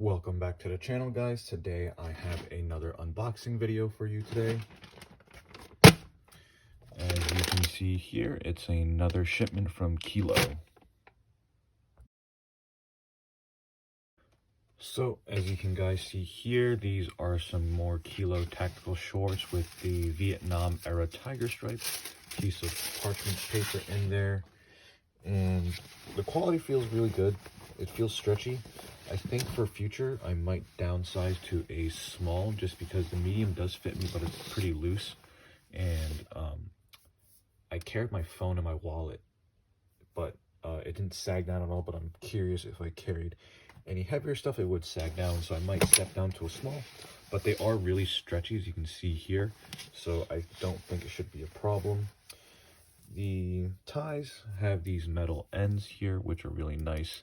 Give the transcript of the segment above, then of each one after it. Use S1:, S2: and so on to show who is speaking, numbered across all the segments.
S1: Welcome back to the channel, guys. Today I have another unboxing video for you today. As you can see here, it's another shipment from Qilo. So as you can guys see here, these are some more Qilo tactical shorts with the Vietnam era tiger stripe, piece of parchment paper in there, and the quality feels really good. It feels stretchy. I think for future, I might downsize to a small just because the medium does fit me, but it's pretty loose. And I carried my phone in my wallet, but it didn't sag down at all. But I'm curious if I carried any heavier stuff, it would sag down. So I might step down to a small, but they are really stretchy, as you can see here. So I don't think it should be a problem. The ties have these metal ends here, which are really nice,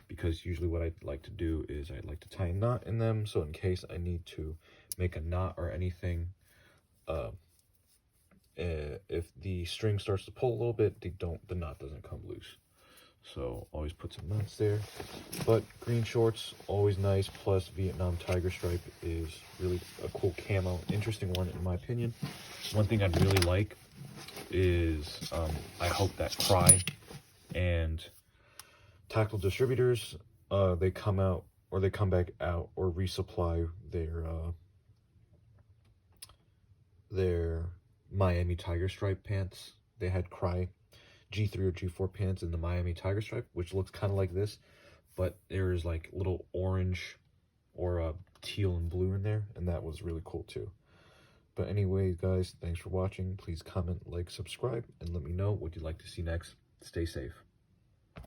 S1: because usually what I'd like to do is I'd like to tie a knot in them, so in case I need to make a knot or anything, if the string starts to pull a little bit, the knot doesn't come loose. So always put some knots there. But green shorts, always nice, plus Vietnam tiger stripe is really a cool camo, interesting one in my opinion. One thing I'd really like is I hope that Cry and Tactical Distributors, they come out, or they come back out, or resupply their Miami Tiger Stripe pants. They had Cry G3 or G4 pants in the Miami Tiger Stripe, which looks kind of like this, but there's like little orange or teal and blue in there, and that was really cool too. But anyways, guys, thanks for watching. Please comment, like, subscribe, and let me know what you'd like to see next. Stay safe.